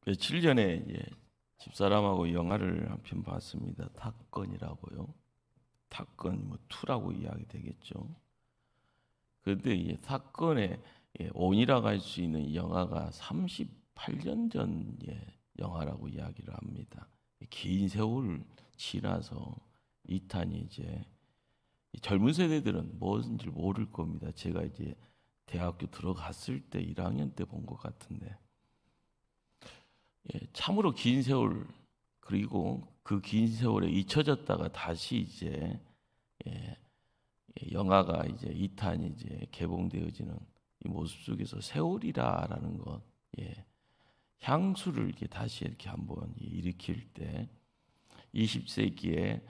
며칠 전에 집사람하고 영화를 한 편 봤습니다. 탑건이라고요. 탑건 뭐 2라고 이야기 되겠죠. 그런데 이 탑건의 온이라고 할 수 있는 이 영화가 38년 전 영화라고 이야기를 합니다. 긴 세월 지나서 이탄이 이제 젊은 세대들은 무엇인지 모를 겁니다. 제가 이제 대학교 들어갔을 때 1학년 때 본 것 같은데 참으로 긴 세월, 그리고 그 긴 세월에 잊혀졌다가 다시 이제 영화가 이제 2탄이 이제 개봉되어지는 이 모습 속에서 세월이라라는 것, 향수를 이렇게 다시 이렇게 한번 일으킬 때 20세기에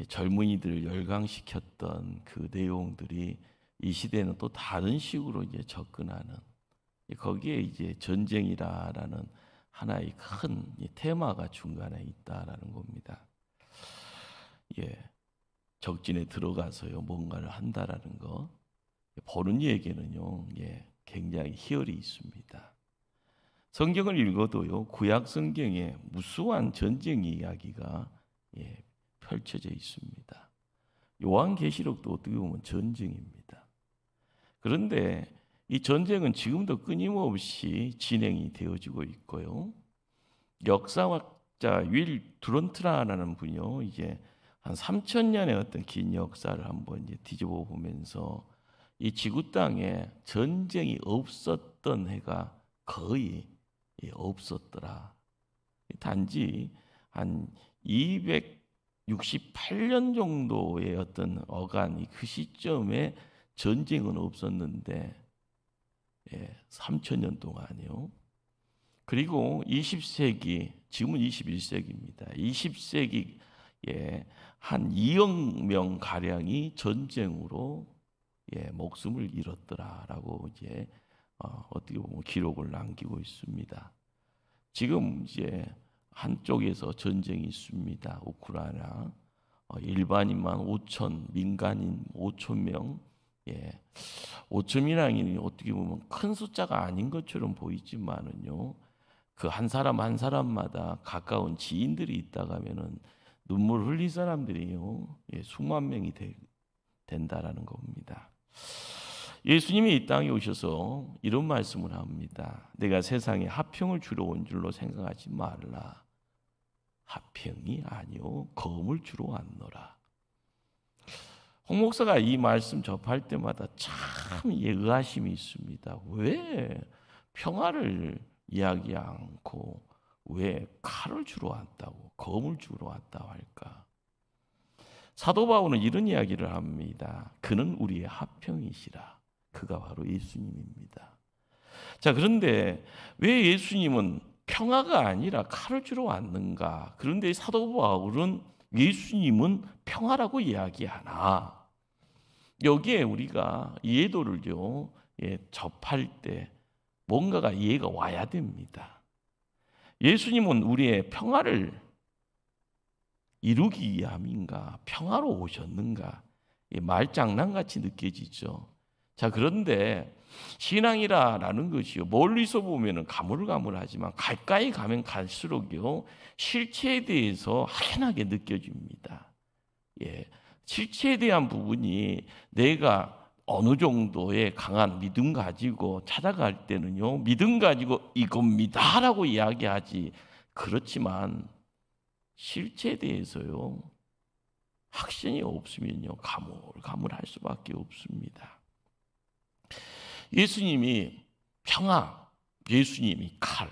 젊은이들을 열광시켰던 그 내용들이 이 시대는 또 다른 식으로 이제 접근하는, 거기에 이제 전쟁이라라는 하나의 큰 테마가 중간에 있다라는 겁니다. 적진에 들어가서요 뭔가를 한다라는 거, 보는 이에게는요 굉장히 희열이 있습니다. 성경을 읽어도요 구약 성경에 무수한 전쟁 이야기가 펼쳐져 있습니다. 요한계시록도 어떻게 보면 전쟁입니다. 그런데 이 전쟁은 지금도 끊임없이 진행이 되어지고 있고요. 역사학자 윌 두런트라는 분이요, 이제 한 3,000년의 어떤 긴 역사를 한번 이제 뒤집어 보면서 이 지구 땅에 전쟁이 없었던 해가 거의 없었더라. 단지 한 268년 정도의 어떤 어간이 그 시점에 전쟁은 없었는데 3,000년 동안이요. 그리고 20세기, 지금은 21세기입니다. 20세기에 한 2억 명 가량이 전쟁으로 목숨을 잃었더라라고 이제 어떻게 보면 기록을 남기고 있습니다. 지금 이제 한쪽에서 전쟁이 있습니다. 우크라이나, 일반인만 5천, 민간인 5천 명. 5천이라니 어떻게 보면 큰 숫자가 아닌 것처럼 보이지만은요, 그 한 사람 한 사람마다 가까운 지인들이 있다가 하면은 눈물 흘린 사람들이요 수만 명이 된다라는 겁니다. 예수님이 이 땅에 오셔서 이런 말씀을 합니다. 내가 세상에 화평을 주러 온 줄로 생각하지 말라. 화평이 아니요 검을 주러 왔노라. 홍 목사가 이 말씀 접할 때마다 참 의아심이 있습니다. 왜 평화를 이야기 않고 왜 칼을 주러 왔다고, 검을 주러 왔다고 할까? 사도 바울은 이런 이야기를 합니다. 그는 우리의 화평이시라. 그가 바로 예수님입니다. 자, 그런데 왜 예수님은 평화가 아니라 칼을 주러 왔는가? 그런데 사도 바울은 예수님은 평화라고 이야기하나? 여기에 우리가 이해도를요 접할 때 뭔가가 이해가 와야 됩니다. 예수님은 우리의 평화를 이루기 위함인가? 평화로 오셨는가? 말장난같이 느껴지죠. 자, 그런데 신앙이라는 것이요 멀리서 보면은 가물가물하지만 가까이 가면 갈수록요 실체에 대해서 확연하게 느껴집니다. 실체에 대한 부분이 내가 어느 정도의 강한 믿음 가지고 찾아갈 때는요 믿음 가지고 이겁니다라고 이야기하지, 그렇지만 실체에 대해서요 확신이 없으면요 가물가물할 수밖에 없습니다. 예수님이 평화, 예수님이 칼,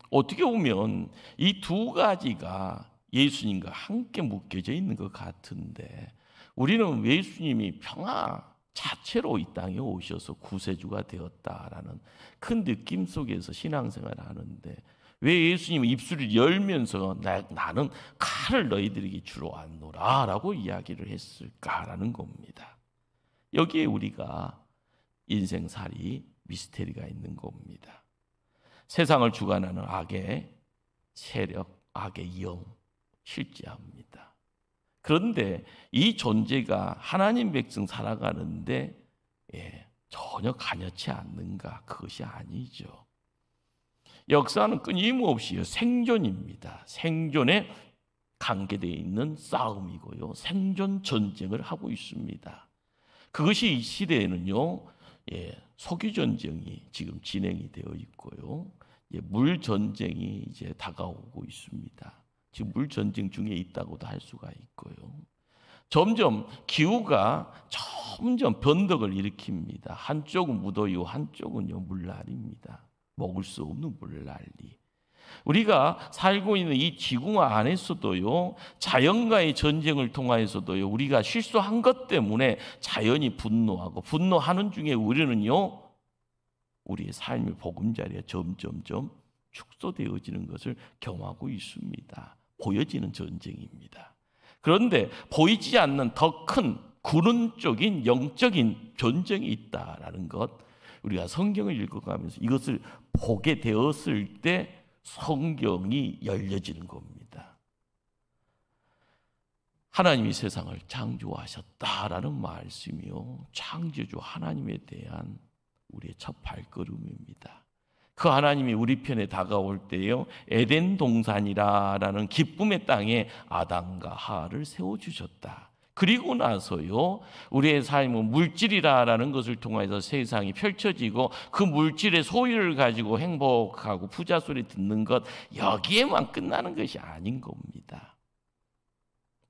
어떻게 보면 이 두 가지가 예수님과 함께 묶여져 있는 것 같은데, 우리는 예수님이 평화 자체로 이 땅에 오셔서 구세주가 되었다라는 큰 느낌 속에서 신앙생활을 하는데, 왜 예수님이 입술을 열면서 나는 칼을 너희들에게 주러 왔노라 라고 이야기를 했을까라는 겁니다. 여기에 우리가 인생살이 미스테리가 있는 겁니다. 세상을 주관하는 악의 세력, 악의 영 실제합니다. 그런데 이 존재가 하나님 백성 살아가는데 전혀 가냘지 않는가? 그것이 아니죠. 역사는 끊임없이 생존입니다. 생존에 관계되어 있는 싸움이고요. 생존 전쟁을 하고 있습니다. 그것이 이 시대에는요, 석유 전쟁이 지금 진행이 되어 있고요. 물 전쟁이 이제 다가오고 있습니다. 지금 물 전쟁 중에 있다고도 할 수가 있고요. 점점 기후가 점점 변덕을 일으킵니다. 한쪽은 무더위고 한쪽은요 물난리입니다. 먹을 수 없는 물난리. 우리가 살고 있는 이 지구 안에서도요, 자연과의 전쟁을 통하여서도요, 우리가 실수한 것 때문에 자연이 분노하고, 분노하는 중에 우리는요, 우리의 삶의 보금자리가 점점점 축소되어지는 것을 경험하고 있습니다. 보여지는 전쟁입니다. 그런데 보이지 않는 더 큰 근원적인 영적인 전쟁이 있다라는 것, 우리가 성경을 읽어가면서 이것을 보게 되었을 때 성경이 열려지는 겁니다. 하나님이 세상을 창조하셨다라는 말씀이요, 창조주 하나님에 대한 우리의 첫 발걸음입니다. 그 하나님이 우리 편에 다가올 때요, 에덴 동산이라는 기쁨의 땅에 아담과 하와를 세워주셨다. 그리고 나서요, 우리의 삶은 물질이라는 것을 통해서 세상이 펼쳐지고, 그 물질의 소유를 가지고 행복하고 부자 소리 듣는 것, 여기에만 끝나는 것이 아닌 겁니다.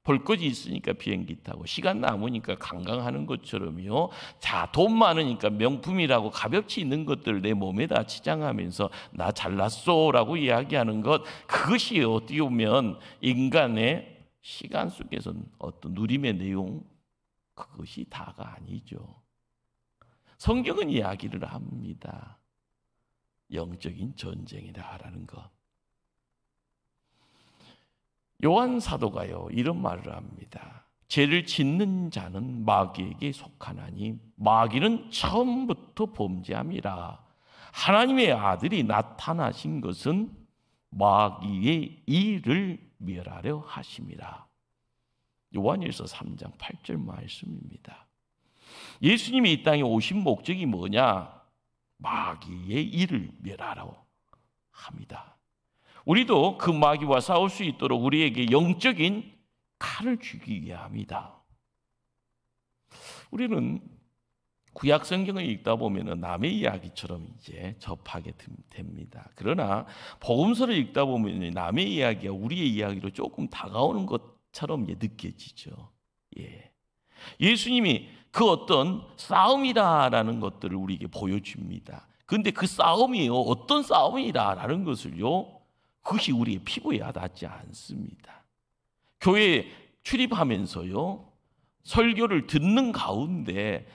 볼 것이 있으니까 비행기 타고, 시간 남으니까 관광하는 것처럼요, 자, 돈 많으니까 명품이라고 가볍지 있는 것들을 내 몸에다 치장하면서 나 잘났소라고 이야기하는 것, 그것이 어떻게 보면 인간의 시간 속에서는 어떤 누림의 내용, 그것이 다가 아니죠. 성경은 이야기를 합니다. 영적인 전쟁이다라는 것. 요한 사도가요, 이런 말을 합니다. 죄를 짓는 자는 마귀에게 속하나니 마귀는 처음부터 범죄함이라. 하나님의 아들이 나타나신 것은 마귀의 일을 멸하려 하심이라. 요한일서 3장 8절 말씀입니다. 예수님이 이 땅에 오신 목적이 뭐냐? 마귀의 일을 멸하러 합니다. 우리도 그 마귀와 싸울 수 있도록 우리에게 영적인 칼을 쥐기 위함이다. 우리는 구약 성경을 읽다 보면 남의 이야기처럼 이제 접하게 됩니다. 그러나 복음서를 읽다 보면 남의 이야기가 우리의 이야기로 조금 다가오는 것처럼 느껴지죠. 예수님이 그 어떤 싸움이다라는 것들을 우리에게 보여줍니다. 그런데 그 싸움이요, 어떤 싸움이다라는 것을요, 그것이 우리의 피부에 와닿지 않습니다. 교회에 출입하면서요, 설교를 듣는 가운데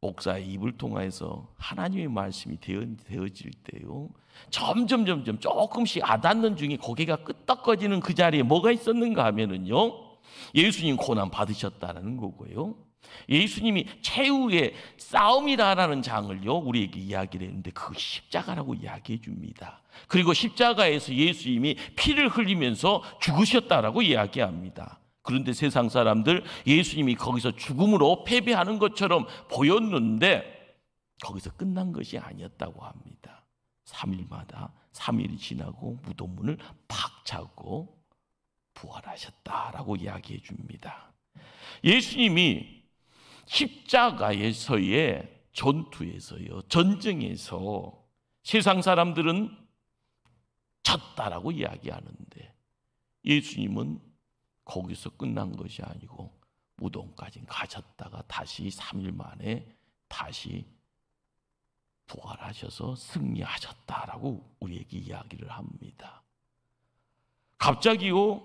목사의 입을 통해서 하나님의 말씀이 되어질 때요, 점점 조금씩 와닿는 중에 고개가 끄덕거리는 그 자리에 뭐가 있었는가 하면은요, 예수님 고난 받으셨다는 거고요, 예수님이 최후의 싸움이라는 장을요 우리에게 이야기를 했는데 그 십자가라고 이야기해 줍니다. 그리고 십자가에서 예수님이 피를 흘리면서 죽으셨다라고 이야기합니다. 그런데 세상 사람들 예수님이 거기서 죽음으로 패배하는 것처럼 보였는데 거기서 끝난 것이 아니었다고 합니다. 3일마다 3일이 지나고 무덤문을 팍 차고 부활하셨다라고 이야기해 줍니다. 예수님이 십자가에서의 전투에서요, 전쟁에서 세상 사람들은 졌다라고 이야기하는데 예수님은 거기서 끝난 것이 아니고 무덤까지 가셨다가 다시 3일 만에 다시 부활하셔서 승리하셨다라고 우리에게 이야기를 합니다. 갑자기요,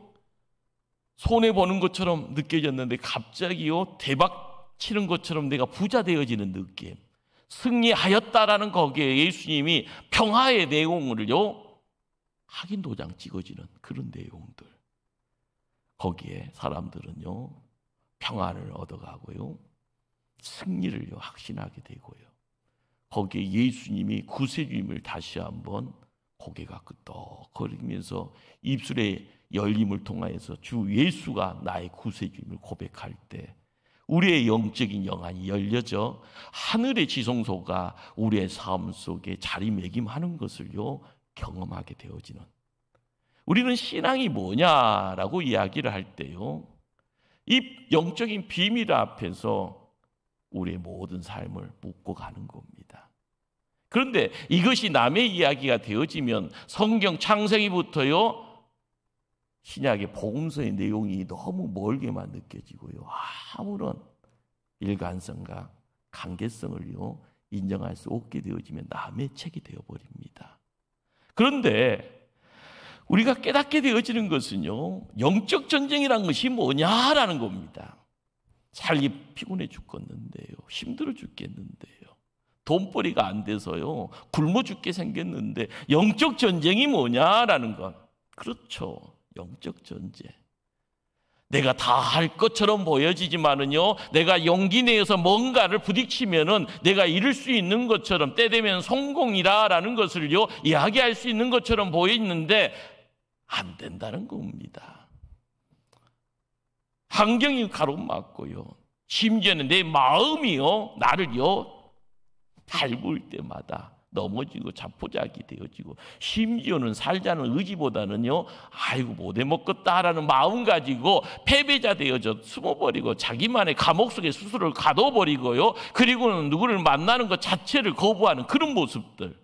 손해보는 것처럼 느껴졌는데 갑자기요, 대박 치는 것처럼 내가 부자 되어지는 느낌, 승리하였다라는 거기에 예수님이 평화의 내용을요 확인 도장 찍어지는 그런 내용들, 거기에 사람들은요 평화를 얻어가고요 승리를요 확신하게 되고요, 거기에 예수님이 구세주임을 다시 한번 고개가 끄덕거리면서 입술의 열림을 통하여서 주 예수가 나의 구세주임을 고백할 때 우리의 영적인 영안이 열려져 하늘의 지성소가 우리의 삶 속에 자리매김하는 것을요 경험하게 되어지는, 우리는 신앙이 뭐냐라고 이야기를 할 때요 이 영적인 비밀 앞에서 우리의 모든 삶을 묻고 가는 겁니다. 그런데 이것이 남의 이야기가 되어지면 성경 창세기부터요 신약의 복음서의 내용이 너무 멀게만 느껴지고요 아무런 일관성과 관계성을요 인정할 수 없게 되어지면 남의 책이 되어버립니다. 그런데 우리가 깨닫게 되어지는 것은요 영적 전쟁이란 것이 뭐냐라는 겁니다. 살기 피곤해 죽겠는데요, 힘들어 죽겠는데요, 돈벌이가 안 돼서요 굶어 죽게 생겼는데 영적 전쟁이 뭐냐라는 것. 그렇죠, 영적 전쟁. 내가 다 할 것처럼 보여지지만은요 내가 용기 내어서 뭔가를 부딪히면은 내가 이룰 수 있는 것처럼, 때 되면 성공이라라는 것을요 이야기할 수 있는 것처럼 보이는데 안 된다는 겁니다. 환경이 가로막고요, 심지어는 내 마음이요 나를요 밟을 때마다 넘어지고 자포자기 되어지고, 심지어는 살자는 의지보다는요 아이고 못해 먹겠다라는 마음 가지고 패배자 되어져 숨어버리고 자기만의 감옥 속에 스스로를 가둬버리고요, 그리고는 누구를 만나는 것 자체를 거부하는 그런 모습들,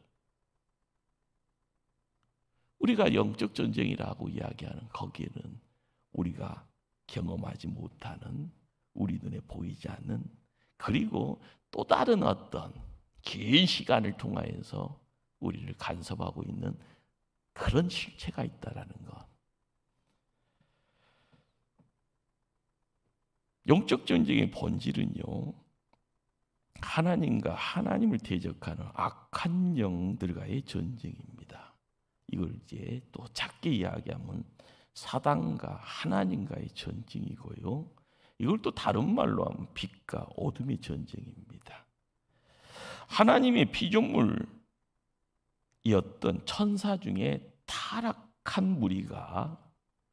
우리가 영적 전쟁이라고 이야기하는 거기에는 우리가 경험하지 못하는, 우리 눈에 보이지 않는, 그리고 또 다른 어떤 긴 시간을 통하여서 우리를 간섭하고 있는 그런 실체가 있다라는 것. 영적 전쟁의 본질은요 하나님과 하나님을 대적하는 악한 영들과의 전쟁입니다. 이걸 이제 또 작게 이야기하면 사단과 하나님과의 전쟁이고요, 이걸 또 다른 말로 하면 빛과 어둠의 전쟁입니다. 하나님의 피조물이었던 천사 중에 타락한 무리가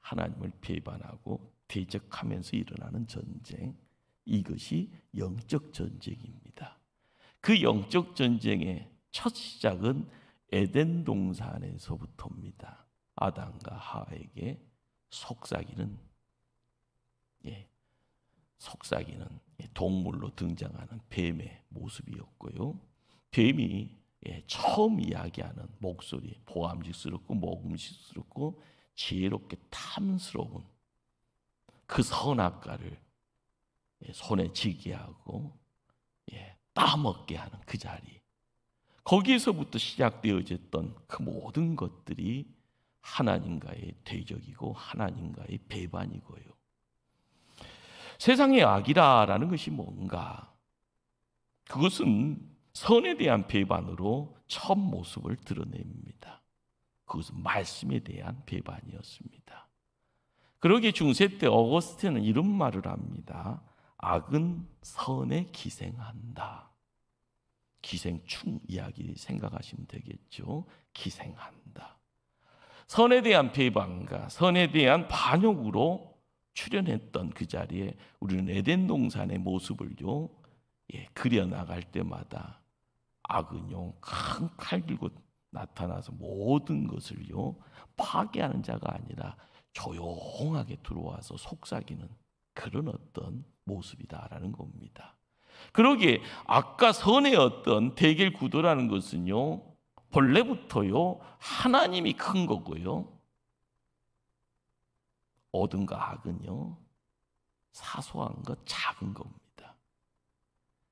하나님을 배반하고 대적하면서 일어나는 전쟁, 이것이 영적 전쟁입니다. 그 영적 전쟁의 첫 시작은 에덴 동산에서부터입니다. 아담과 하와에게 속삭이는 동물로 등장하는 뱀의 모습이었고요, 뱀이 처음 이야기하는 목소리, 보암직스럽고 먹음직스럽고 지혜롭게 탐스러운 그 선악과를 손에 쥐게 하고 따먹게 하는 그 자리, 거기에서부터 시작되어졌던 그 모든 것들이 하나님과의 대적이고 하나님과의 배반이고요. 세상의 악이라는 것이 뭔가? 그것은 선에 대한 배반으로 첫 모습을 드러냅니다. 그것은 말씀에 대한 배반이었습니다. 그러기에 중세 때 어거스틴은 이런 말을 합니다. 악은 선에 기생한다. 기생충 이야기 생각하시면 되겠죠. 기생한다. 선에 대한 배반과 선에 대한 반역으로 출현했던 그 자리에 우리는 에덴 동산의 모습을요 그려나갈 때마다 악은요 큰 칼 들고 나타나서 모든 것을요 파괴하는 자가 아니라 조용하게 들어와서 속삭이는 그런 어떤 모습이다라는 겁니다. 그러기에 악과 선의 어떤 대결 구도라는 것은요 본래부터요 하나님이 큰 거고요, 어둠과 악은요 사소한 것, 작은 겁니다.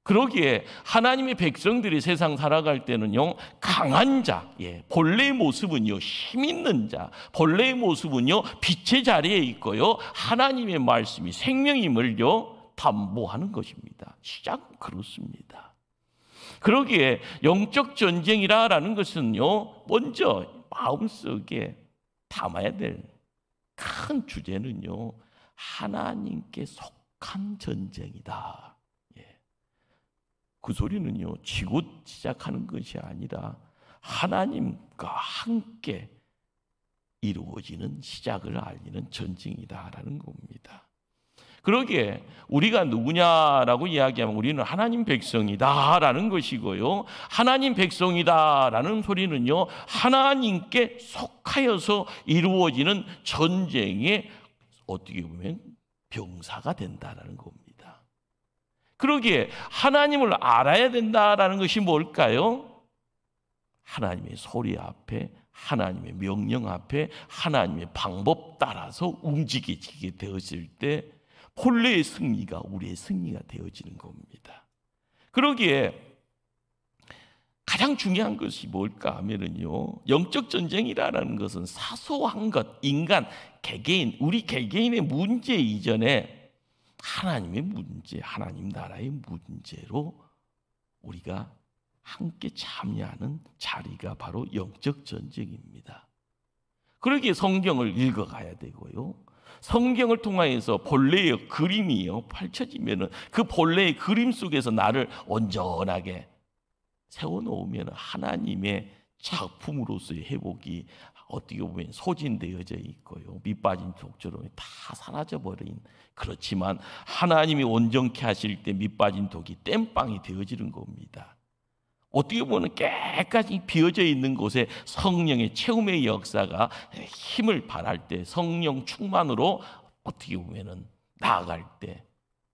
그러기에 하나님의 백성들이 세상 살아갈 때는요 강한 자, 본래의 모습은요 힘 있는 자, 본래의 모습은요 빛의 자리에 있고요 하나님의 말씀이 생명임을요 담보하는 것입니다. 시작은 그렇습니다. 그러기에 영적 전쟁이라는 것은요 먼저 마음속에 담아야 될 큰 주제는요 하나님께 속한 전쟁이다. 그 소리는요 지고 시작하는 것이 아니라 하나님과 함께 이루어지는 시작을 알리는 전쟁이다라는 겁니다. 그러기에 우리가 누구냐라고 이야기하면 우리는 하나님 백성이다라는 것이고요. 하나님 백성이다라는 소리는요, 하나님께 속하여서 이루어지는 전쟁의 어떻게 보면 병사가 된다라는 겁니다. 그러기에 하나님을 알아야 된다라는 것이 뭘까요? 하나님의 소리 앞에, 하나님의 명령 앞에, 하나님의 방법 따라서 움직이게 되었을 때 본래의 승리가 우리의 승리가 되어지는 겁니다. 그러기에 가장 중요한 것이 뭘까 하면은요, 영적 전쟁이라는 것은 사소한 것, 인간, 개개인, 우리 개개인의 문제 이전에 하나님의 문제, 하나님 나라의 문제로 우리가 함께 참여하는 자리가 바로 영적 전쟁입니다. 그러기에 성경을 읽어가야 되고요. 성경을 통하여서 본래의 그림이요 펼쳐지면은 그 본래의 그림 속에서 나를 온전하게 세워놓으면 하나님의 작품으로서의 회복이 어떻게 보면 소진되어져 있고요, 밑빠진 독처럼 다 사라져버린, 그렇지만 하나님이 온전케 하실 때 밑빠진 독이 땜빵이 되어지는 겁니다. 어떻게 보면 깨끗이 비어져 있는 곳에 성령의 채움의 역사가 힘을 발할 때, 성령 충만으로 어떻게 보면 나아갈 때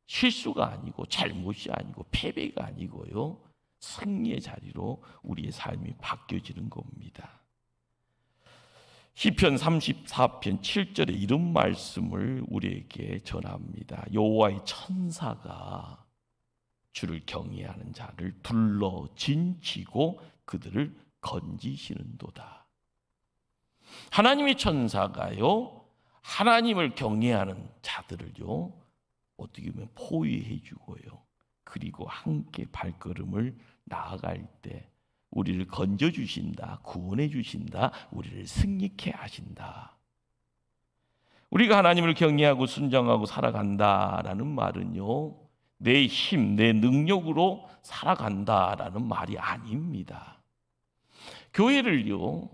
실수가 아니고 잘못이 아니고 패배가 아니고요, 승리의 자리로 우리의 삶이 바뀌어지는 겁니다. 시편 34편 7절에 이런 말씀을 우리에게 전합니다. 여호와의 천사가 주를 경외하는 자를 불러 진치고 그들을 건지시는도다. 하나님의 천사가요, 하나님을 경외하는 자들을요 어떻게 보면 포위해 주고요, 그리고 함께 발걸음을 나아갈 때 우리를 건져 주신다, 구원해 주신다, 우리를 승리케 하신다. 우리가 하나님을 경외하고 순종하고 살아간다라는 말은요, 내 힘, 내 능력으로 살아간다라는 말이 아닙니다. 교회를요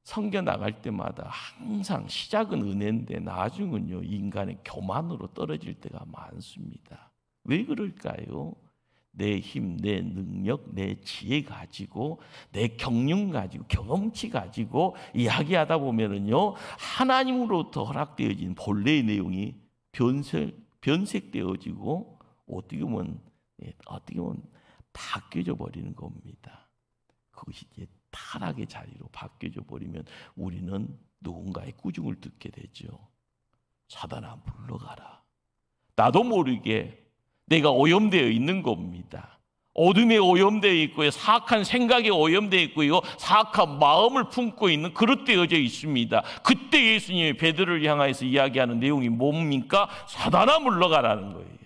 섬겨 나갈 때마다 항상 시작은 은혜인데 나중은요 인간의 교만으로 떨어질 때가 많습니다. 왜 그럴까요? 내 힘, 내 능력, 내 지혜 가지고, 내 경륜 가지고, 경험치 가지고 이야기하다 보면은요 하나님으로부터 허락되어진 본래의 내용이 변색되어지고 어떻게 보면 바뀌어져 버리는 겁니다. 그것이 이제 타락의 자리로 바뀌어져 버리면 우리는 누군가의 꾸중을 듣게 되죠. 사단아 물러가라. 나도 모르게 내가 오염되어 있는 겁니다. 어둠에 오염되어 있고요, 사악한 생각에 오염되어 있고요, 사악한 마음을 품고 있는 그릇되어져 있습니다. 그때 예수님이 베드로를 향해서 이야기하는 내용이 뭡니까? 사단아 물러가라는 거예요.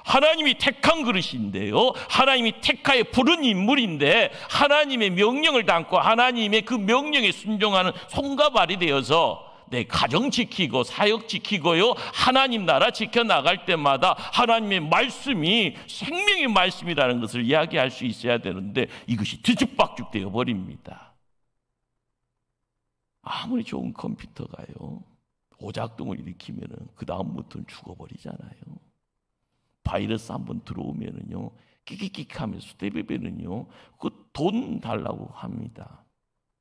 하나님이 택한 그릇인데요, 하나님이 택하여 부른 인물인데 하나님의 명령을 담고 하나님의 그 명령에 순종하는 손과 발이 되어서 내 가정 지키고 사역 지키고요, 하나님 나라 지켜나갈 때마다 하나님의 말씀이 생명의 말씀이라는 것을 이야기할 수 있어야 되는데 이것이 뒤죽박죽 되어 버립니다. 아무리 좋은 컴퓨터가요 오작동을 일으키면 그 다음부터는 죽어버리잖아요. 바이러스 한번 들어오면은요 끽끽끽하면서 스테베베는요 그 돈 달라고 합니다.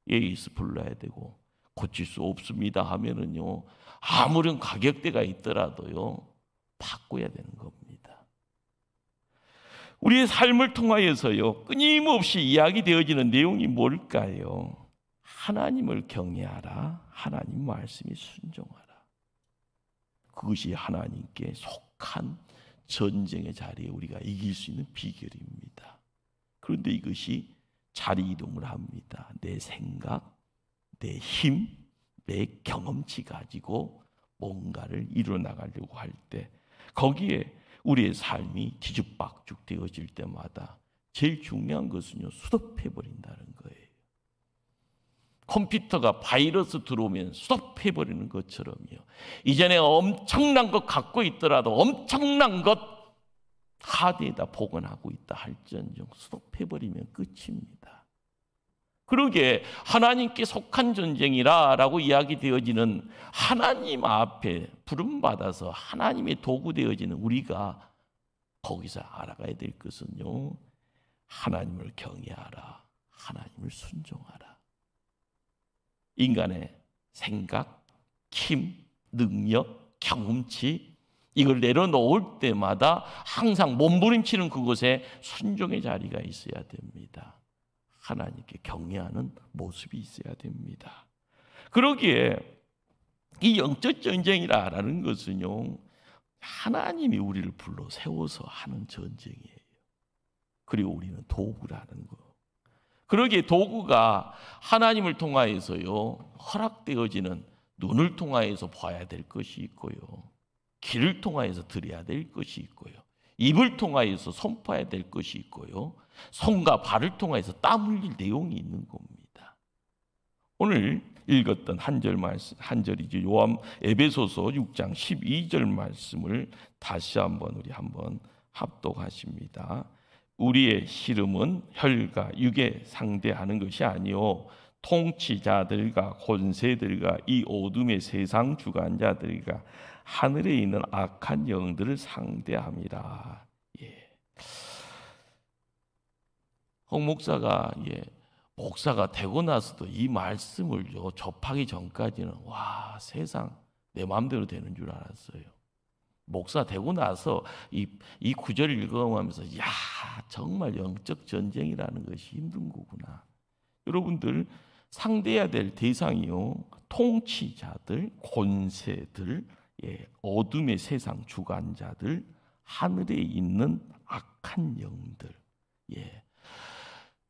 AS 불러야 되고 고칠 수 없습니다 하면은요 아무런 가격대가 있더라도요 바꿔야 되는 겁니다. 우리의 삶을 통하여서요 끊임없이 이야기되어지는 내용이 뭘까요? 하나님을 경외하라, 하나님 말씀에 순종하라. 그것이 하나님께 속한 전쟁의 자리에 우리가 이길 수 있는 비결입니다. 그런데 이것이 자리 이동을 합니다. 내 생각, 내 힘, 내 경험치 가지고 뭔가를 이루어나가려고 할 때 거기에 우리의 삶이 뒤죽박죽 되어질 때마다 제일 중요한 것은요 스톱해버린다는 거예요. 컴퓨터가 바이러스 들어오면 스톱해버리는 것처럼요 이전에 엄청난 것 갖고 있더라도 엄청난 것 하드에다 보관하고 있다 할지언정 스톱해버리면 끝입니다. 그러게 하나님께 속한 전쟁이라고 이야기되어지는 하나님 앞에 부름받아서 하나님의 도구 되어지는 우리가 거기서 알아가야 될 것은요, 하나님을 경외하라, 하나님을 순종하라. 인간의 생각, 힘, 능력, 경험치 이걸 내려놓을 때마다 항상 몸부림치는 그곳에 순종의 자리가 있어야 됩니다. 하나님께 경외하는 모습이 있어야 됩니다. 그러기에 이 영적 전쟁이라는 것은요, 하나님이 우리를 불러 세워서 하는 전쟁이에요. 그리고 우리는 도구라는 거. 그러기에 도구가 하나님을 통하여서요, 허락되어지는 눈을 통하여서 봐야 될 것이 있고요, 귀를 통하여서 들어야 될 것이 있고요, 입을 통하여서 선포해야 될 것이 있고요, 손과 발을 통해서 땀 흘릴 내용이 있는 겁니다. 오늘 읽었던 한 절이죠. 에베소서 6장 12절 말씀을 다시 한번 우리 한번 합독하십니다. 우리의 씨름은 혈과 육에 상대하는 것이 아니요 통치자들과 권세들과 이 어둠의 세상 주관자들과 하늘에 있는 악한 영들을 상대합니다. 홍 목사가 목사가 되고 나서도 이 말씀을 접하기 전까지는 와, 세상 내 마음대로 되는 줄 알았어요. 목사 되고 나서 이 구절을 읽어가면서 야, 정말 영적 전쟁이라는 것이 힘든 거구나. 여러분들 상대해야 될 대상이요, 통치자들, 권세들, 어둠의 세상 주관자들, 하늘에 있는 악한 영들.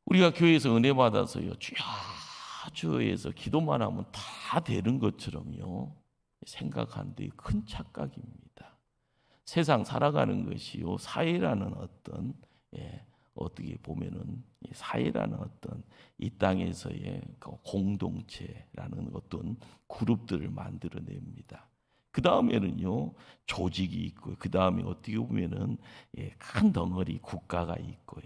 우리가 교회에서 은혜 받아서요, 주여 주여에서 기도만 하면 다 되는 것처럼요 생각하는데 큰 착각입니다. 세상 살아가는 것이요, 사회라는 어떤 어떻게 보면은 사회라는 어떤 이 땅에서의 공동체라는 어떤 그룹들을 만들어냅니다. 그 다음에는요 조직이 있고, 그 다음에 어떻게 보면은 큰 덩어리 국가가 있고요,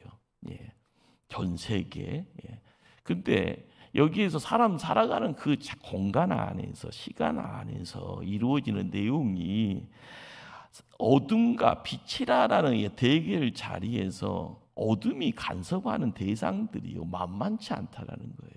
전 세계. 근데 여기에서 사람 살아가는 그 공간 안에서, 시간 안에서 이루어지는 내용이 어둠과 빛이라는 대결 자리에서 어둠이 간섭하는 대상들이요 만만치 않다라는 거예요.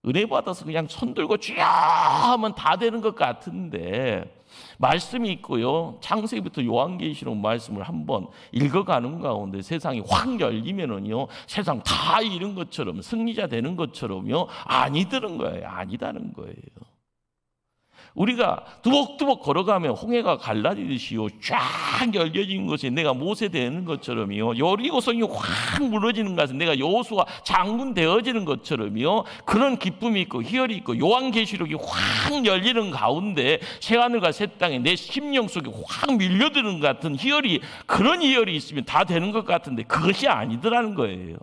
은혜 받아서 그냥 손 들고 주여 하면 다 되는 것 같은데, 말씀이 있고요, 창세기부터 요한계시록 말씀을 한번 읽어가는 가운데 세상이 확 열리면은요, 세상 다 이룬 것처럼, 승리자 되는 것처럼요 아니다는 거예요. 아니다는 거예요. 우리가 두벅두벅 걸어가면 홍해가 갈라지듯이요 쫙 열려지는 것이 내가 모세 되는 것처럼요, 여리고성이 확 무너지는 것은 내가 여호수아 장군 되어지는 것처럼요, 그런 기쁨이 있고 희열이 있고, 요한계시록이 확 열리는 가운데 새하늘과 새 땅에 내 심령 속에 확 밀려드는 것 같은 희열이, 그런 희열이 있으면 다 되는 것 같은데 그것이 아니더라는 거예요.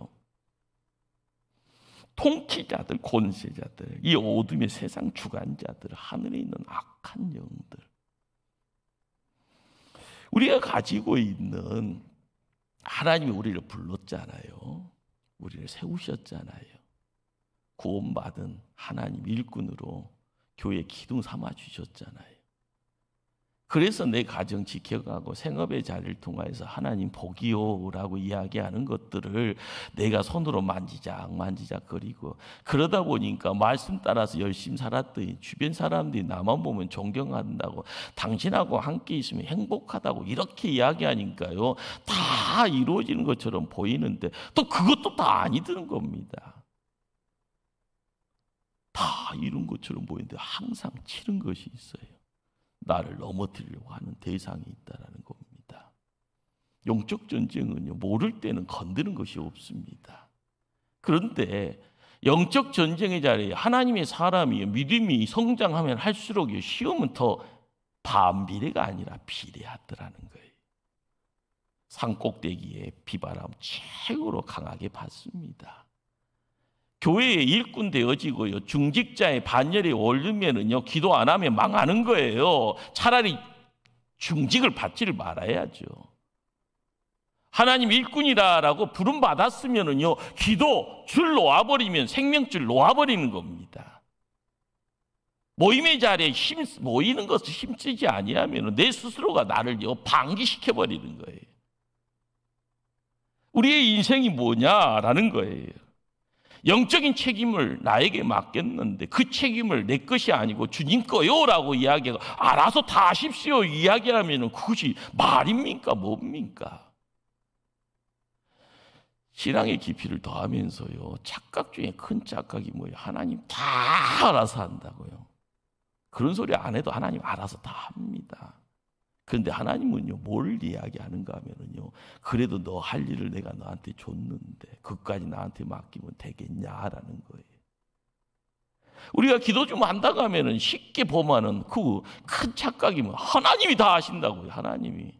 통치자들, 권세자들, 이 어둠의 세상 주관자들, 하늘에 있는 악한 영들, 우리가 가지고 있는, 하나님이 우리를 불렀잖아요. 우리를 세우셨잖아요. 구원받은 하나님 일꾼으로 교회 기둥 삼아 주셨잖아요. 그래서 내 가정 지켜가고 생업의 자리를 통해서 하나님 복이요라고 이야기하는 것들을 내가 손으로 만지작거리고, 그러다 보니까 말씀 따라서 열심히 살았더니 주변 사람들이 나만 보면 존경한다고, 당신하고 함께 있으면 행복하다고 이렇게 이야기하니까요 다 이루어지는 것처럼 보이는데 또 그것도 다 아니던 겁니다. 다 이룬 것처럼 보이는데 항상 치른 것이 있어요. 나를 넘어뜨리려고 하는 대상이 있다는 겁니다. 영적 전쟁은요, 모를 때는 건드는 것이 없습니다. 그런데 영적 전쟁의 자리에 하나님의 사람이 믿음이 성장하면 할수록 시험은 더 반비례가 아니라 비례하더라는 거예요. 산꼭대기에 비바람 최고로 강하게 받습니다. 교회의 일꾼 되어지고요, 중직자의 반열에 오르면은요 기도 안 하면 망하는 거예요. 차라리 중직을 받지를 말아야죠. 하나님 일꾼이라고 부름 받았으면은요, 기도 줄 놓아버리면 생명줄 놓아버리는 겁니다. 모임의 자리에 모이는 것을 힘쓰지 아니하면 내 스스로가 나를요 방기시켜 버리는 거예요. 우리의 인생이 뭐냐라는 거예요. 영적인 책임을 나에게 맡겼는데 그 책임을 내 것이 아니고 주님 거요라고 이야기하고 알아서 다 하십시오 이야기하면 그것이 말입니까 뭡니까? 신앙의 깊이를 더하면서요, 착각 중에 큰 착각이 뭐예요? 하나님 다 알아서 한다고요. 그런 소리 안 해도 하나님 알아서 다 합니다. 그런데 하나님은요, 뭘 이야기하는가 하면은요, 그래도 너 할 일을 내가 너한테 줬는데 그것까지 나한테 맡기면 되겠냐라는 거예요. 우리가 기도 좀 한다고 하면은 쉽게 보면은 그 큰 착각이면 하나님이 다 하신다고요, 하나님이.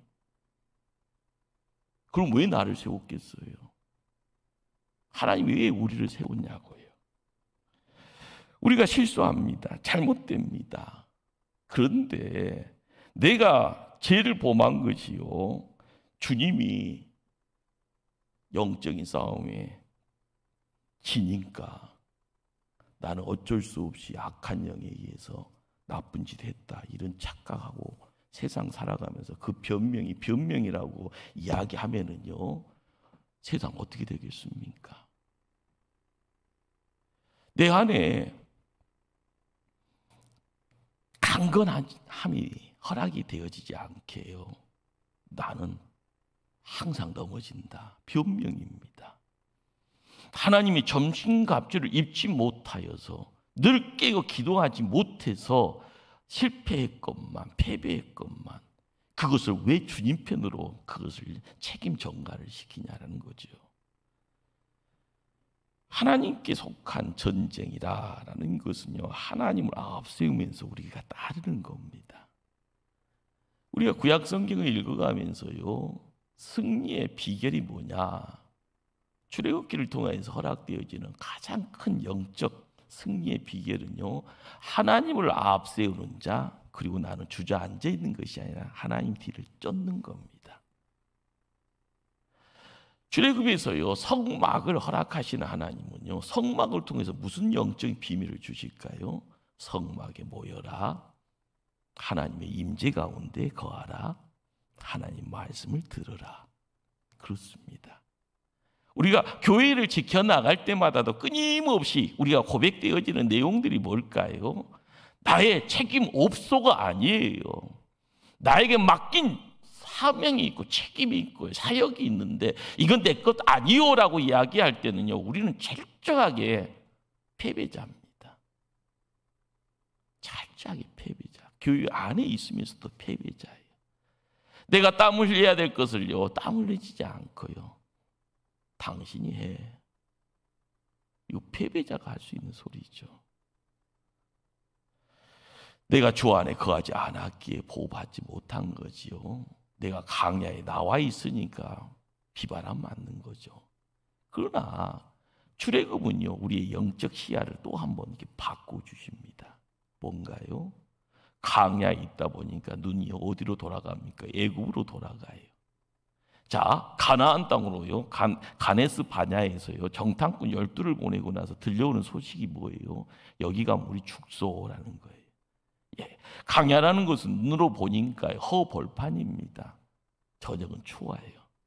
그럼 왜 나를 세웠겠어요? 하나님이 왜 우리를 세웠냐고요. 우리가 실수합니다. 잘못됩니다. 그런데 내가 죄를 범한 것이요, 주님이 영적인 싸움에 지니까 나는 어쩔 수 없이 악한 영에 의해서 나쁜 짓 했다, 이런 착각하고 세상 살아가면서 그 변명이라고 이야기하면은요, 세상 어떻게 되겠습니까? 내 안에 강건함이 허락이 되어지지 않게 해요. 나는 항상 넘어진다. 변명입니다. 하나님이 점심갑주를 입지 못하여서 늘 깨고 기도하지 못해서 실패했건만 패배했건만 그것을 왜 주님 편으로 그것을 책임 전가를 시키냐라는 거죠. 하나님께 속한 전쟁이라는 것은요, 하나님을 앞세우면서 우리가 따르는 겁니다. 우리가 구약 성경을 읽어가면서요, 승리의 비결이 뭐냐? 출애굽기를 통해서 허락되어지는 가장 큰 영적 승리의 비결은요, 하나님을 앞세우는 자, 그리고 나는 주저앉아 있는 것이 아니라 하나님 뒤를 쫓는 겁니다. 출애굽에서요, 성막을 허락하시는 하나님은요, 성막을 통해서 무슨 영적인 비밀을 주실까요? 성막에 모여라, 하나님의 임재 가운데 거하라, 하나님 말씀을 들으라. 그렇습니다. 우리가 교회를 지켜나갈 때마다도 끊임없이 우리가 고백되어지는 내용들이 뭘까요? 나의 책임 업소가 아니에요. 나에게 맡긴 사명이 있고 책임이 있고 사역이 있는데 이건 내 것 아니요라고 이야기할 때는요, 우리는 철저하게 패배자입니다. 철저하게 패배자. 교회 안에 있으면서도 패배자예요. 내가 땀을 흘려야 될 것을요, 땀을 흘리지 않고요, 당신이 해. 이거 패배자가 할 수 있는 소리죠. 내가 주 안에 거하지 않았기에 보호받지 못한 거지요. 내가 강야에 나와 있으니까 비판은 맞는 거죠. 그러나 출애굽은요, 우리의 영적 시야를 또 한 번 이렇게 바꿔주십니다. 뭔가요? 강야에 있다 보니까 눈이 어디로 돌아갑니까? 애굽으로 돌아가요. 자, 가나안 땅으로요, 가네스 바냐에서요, 정탐꾼 12를 보내고 나서 들려오는 소식이 뭐예요? 여기가 우리 축소라는 거예요. 예, 강야라는 것은 눈으로 보니까 허벌판입니다. 저녁은 추워요.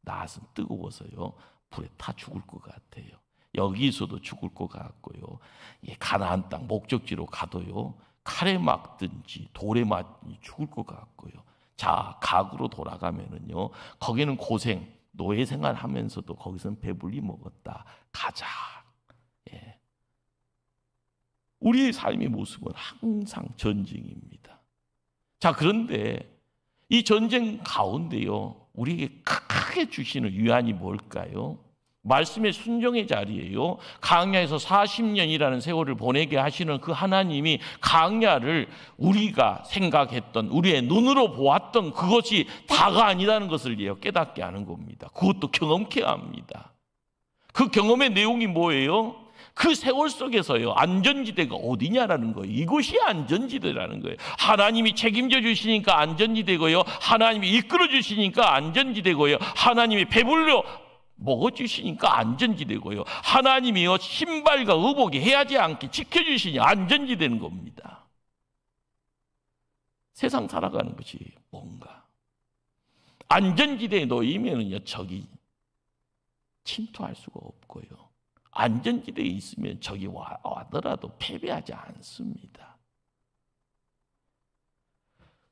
낮은 뜨거워서요, 불에 타 죽을 것 같아요. 여기서도 죽을 것 같고요. 예, 가나안 땅 목적지로 가도요, 칼에 맞든지 돌에 맞든지 죽을 것 같고요. 자, 각으로 돌아가면은요, 거기는 고생, 노예 생활하면서도 거기서는 배불리 먹었다. 가자. 예. 우리의 삶의 모습은 항상 전쟁입니다. 자, 그런데 이 전쟁 가운데요, 우리에게 크게 주시는 위안이 뭘까요? 말씀의 순종의 자리예요. 강야에서 40년이라는 세월을 보내게 하시는 그 하나님이 강야를 우리가 생각했던, 우리의 눈으로 보았던 그것이 다가 아니라는 것을 깨닫게 하는 겁니다. 그것도 경험케 합니다. 그 경험의 내용이 뭐예요? 그 세월 속에서요, 안전지대가 어디냐라는 거예요. 이곳이 안전지대라는 거예요. 하나님이 책임져 주시니까 안전지대고요, 하나님이 이끌어 주시니까 안전지대고요, 하나님이 배불러 먹어주시니까 안전지대고요, 하나님이요 신발과 의복이 해하지 않게 지켜주시니 안전지대는 겁니다. 세상 살아가는 것이 뭔가 안전지대에 놓이면은요 적이 침투할 수가 없고요, 안전지대에 있으면 적이 와더라도 패배하지 않습니다.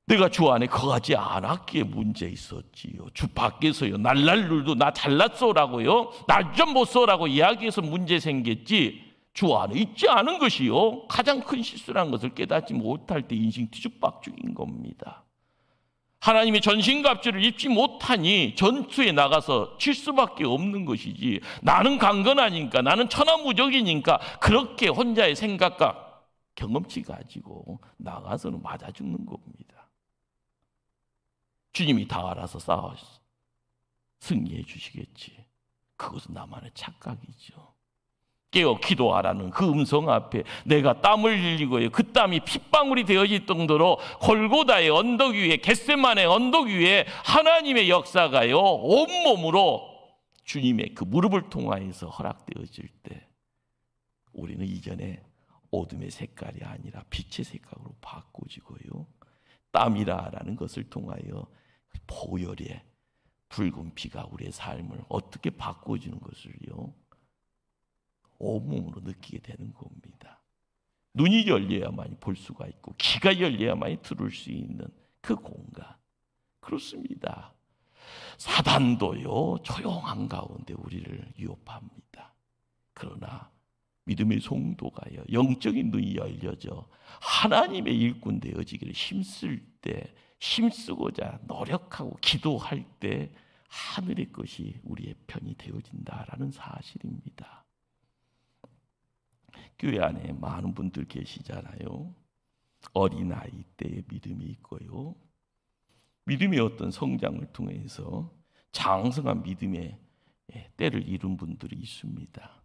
내가 주 안에 거하지 않았기에 문제 있었지요. 주 밖에서요 날날들도 나 잘났소라고요, 날 좀 보소라고 이야기해서 문제 생겼지, 주 안에 있지 않은 것이요 가장 큰 실수라는 것을 깨닫지 못할 때 인생 뒤죽박죽인 겁니다. 하나님의 전신갑주를 입지 못하니 전투에 나가서 질 수밖에 없는 것이지, 나는 강건하니까, 나는 천하무적이니까 그렇게 혼자의 생각과 경험치 가지고 나가서는 맞아 죽는 겁니다. 주님이 다 알아서 싸워 승리해 주시겠지. 그것은 나만의 착각이죠. 깨어 기도하라는 그 음성 앞에 내가 땀을 흘리고요, 그 땀이 핏방울이 되어질 정도로 골고다의 언덕 위에, 겟세마네 언덕 위에 하나님의 역사가요 온몸으로 주님의 그 무릎을 통하여서 허락되어질 때, 우리는 이전에 어둠의 색깔이 아니라 빛의 색깔로 바꿔지고요, 땀이라는 것을 통하여 보혈의 붉은 피가 우리의 삶을 어떻게 바꿔주는 것을요 온몸으로 느끼게 되는 겁니다. 눈이 열려야만이 볼 수가 있고 귀가 열려야만이 들을 수 있는 그 공간. 그렇습니다. 사단도요 조용한 가운데 우리를 위협합니다. 그러나 믿음의 성도가요 영적인 눈이 열려져 하나님의 일꾼 되어지기를 힘쓸 때, 힘쓰고자 노력하고 기도할 때 하늘의 것이 우리의 편이 되어진다라는 사실입니다. 교회 안에 많은 분들 계시잖아요. 어린아이 때의 믿음이 있고요, 믿음의 어떤 성장을 통해서 장성한 믿음의 때를 이룬 분들이 있습니다.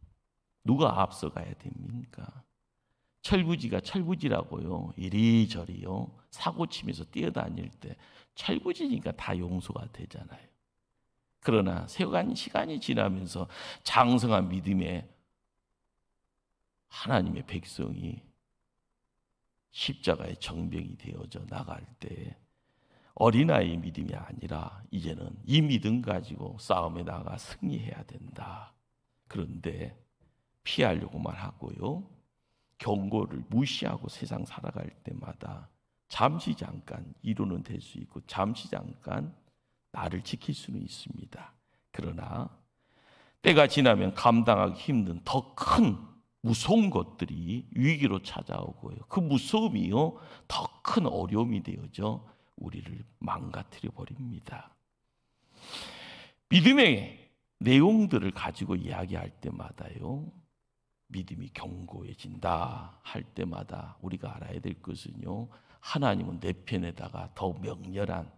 누가 앞서가야 됩니까? 철부지가 철부지라고요 이리저리요 사고 치면서 뛰어다닐 때 철부지니까 다 용서가 되잖아요. 그러나 시간이 지나면서 장성한 믿음의 하나님의 백성이 십자가의 정병이 되어져 나갈 때 어린아이의 믿음이 아니라 이제는 이 믿음 가지고 싸움에 나가 승리해야 된다. 그런데 피하려고만 하고요, 경고를 무시하고 세상 살아갈 때마다 잠시 잠깐 이루는 될 수 있고 잠시 잠깐 나를 지킬 수는 있습니다. 그러나 때가 지나면 감당하기 힘든 더 큰 무서운 것들이 위기로 찾아오고요, 그 무서움이요 더 큰 어려움이 되어져 우리를 망가뜨려 버립니다. 믿음의 내용들을 가지고 이야기할 때마다요 믿음이 견고해진다 할 때마다 우리가 알아야 될 것은요, 하나님은 내 편에다가 더 명렬한,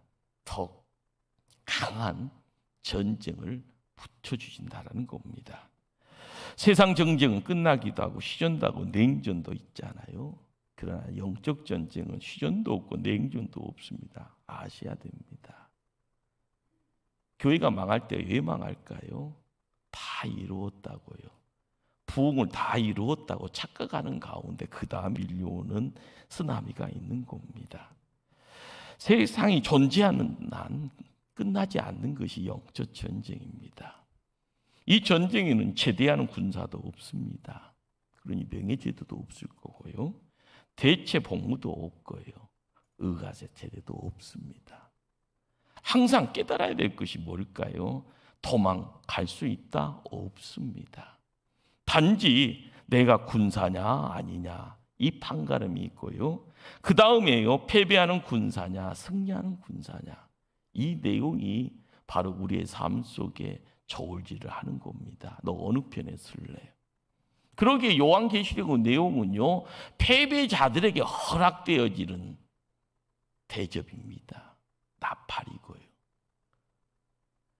더 강한 전쟁을 붙여주신다는 겁니다. 세상 전쟁은 끝나기도 하고 휴전도 하고 냉전도 있잖아요. 그러나 영적 전쟁은 휴전도 없고 냉전도 없습니다. 아셔야 됩니다. 교회가 망할 때 왜 망할까요? 다 이루었다고요. 부흥을 다 이루었다고 착각하는 가운데 그 다음 밀려오는 쓰나미가 있는 겁니다. 세상이 존재하는 한 끝나지 않는 것이 영적 전쟁입니다. 이 전쟁에는 제대하는 군사도 없습니다. 그러니 명예제도도 없을 거고요, 대체 복무도 없고요, 의가세 제대도 없습니다. 항상 깨달아야 될 것이 뭘까요? 도망갈 수 있다? 없습니다. 단지 내가 군사냐 아니냐 이 판가름이 있고요, 그 다음에요 패배하는 군사냐 승리하는 군사냐, 이 내용이 바로 우리의 삶 속에 저울질을 하는 겁니다. 너 어느 편에 설래? 그러기에 요한계시록 내용은요 패배자들에게 허락되어지는 대접입니다. 나팔이고요.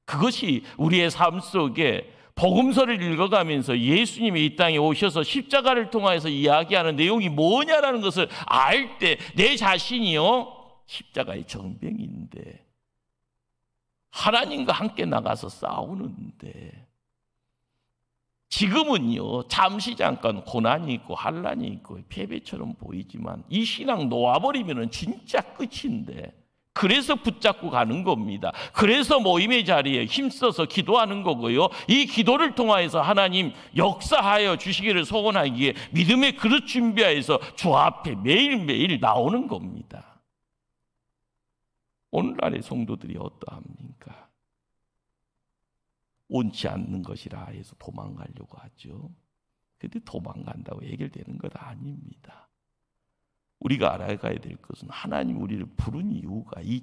그것이 우리의 삶 속에 복음서를 읽어가면서 예수님이 이 땅에 오셔서 십자가를 통해서 이야기하는 내용이 뭐냐라는 것을 알 때 내 자신이요 십자가의 정병인데 하나님과 함께 나가서 싸우는데 지금은요 잠시 잠깐 고난이 있고 환난이 있고 패배처럼 보이지만 이 신앙 놓아버리면 진짜 끝인데 그래서 붙잡고 가는 겁니다. 그래서 모임의 자리에 힘써서 기도하는 거고요. 이 기도를 통하여서 하나님 역사하여 주시기를 소원하기에 믿음의 그릇 준비하여서 주 앞에 매일매일 나오는 겁니다. 오늘날의 성도들이 어떠합니까? 옳지 않는 것이라 해서 도망가려고 하죠. 그런데 도망간다고 해결되는 것 아닙니다. 우리가 알아가야 될 것은 하나님 우리를 부른 이유가 이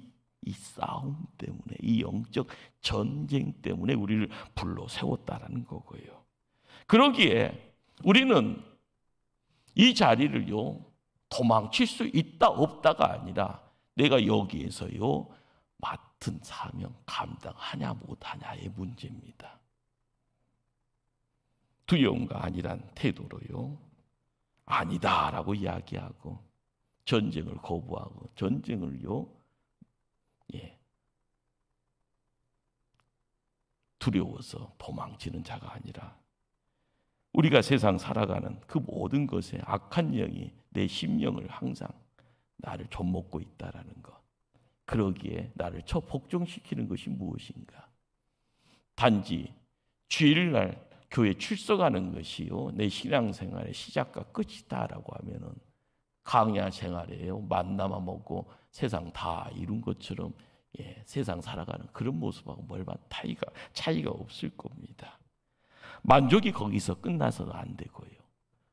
싸움 때문에, 이 영적 전쟁 때문에 우리를 불러 세웠다라는 거고요. 그러기에 우리는 이 자리를요 도망칠 수 있다 없다가 아니라 내가 여기에서요 맡은 사명 감당하냐 못하냐의 문제입니다. 두려움과 아니란 태도로요 아니다라고 이야기하고 전쟁을 거부하고 전쟁을요 두려워서 도망치는 자가 아니라 우리가 세상 살아가는 그 모든 것에 악한 영이 내 심령을 항상 나를 좀먹고 있다라는 것. 그러기에 나를 복종시키는 것이 무엇인가? 단지 주일날 교회 출석하는 것이요 내 신앙생활의 시작과 끝이다라고 하면은 강야 생활이에요. 만나만 먹고 세상 다 이룬 것처럼 세상 살아가는 그런 모습하고 멀반 차이가 없을 겁니다. 만족이 거기서 끝나서는 안 되고요.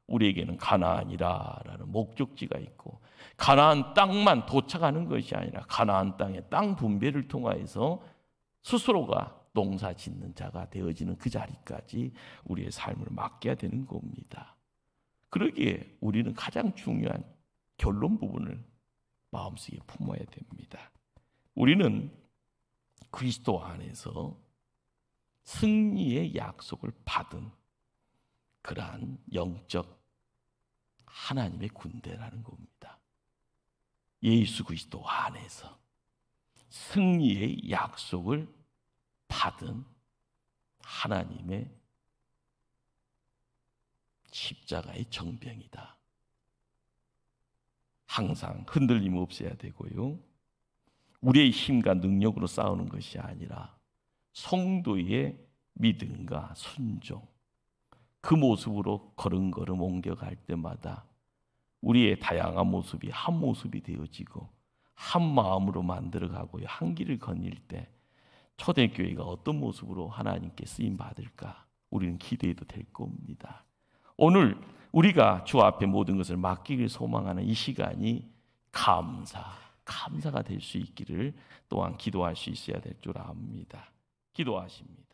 우리에게는 가나안이라는 목적지가 있고 가나안 땅만 도착하는 것이 아니라 가나안 땅의 땅 분배를 통하여서 스스로가 농사 짓는 자가 되어지는 그 자리까지 우리의 삶을 맡겨야 되는 겁니다. 그러기에 우리는 가장 중요한 결론 부분을 마음속에 품어야 됩니다. 우리는 그리스도 안에서 승리의 약속을 받은 그러한 영적 하나님의 군대라는 겁니다. 예수 그리스도 안에서 승리의 약속을 받은 하나님의 십자가의 정병이다. 항상 흔들림 없어야 되고요. 우리의 힘과 능력으로 싸우는 것이 아니라 성도의 믿음과 순종, 그 모습으로 걸음걸음 옮겨갈 때마다 우리의 다양한 모습이 한 모습이 되어지고 한 마음으로 만들어가고요. 한 길을 거닐 때 초대교회가 어떤 모습으로 하나님께 쓰임 받을까 우리는 기대해도 될 겁니다. 오늘 우리가 주 앞에 모든 것을 맡기길 소망하는 이 시간이 감사가 될 수 있기를 또한 기도할 수 있어야 될 줄 압니다. 기도하십니다.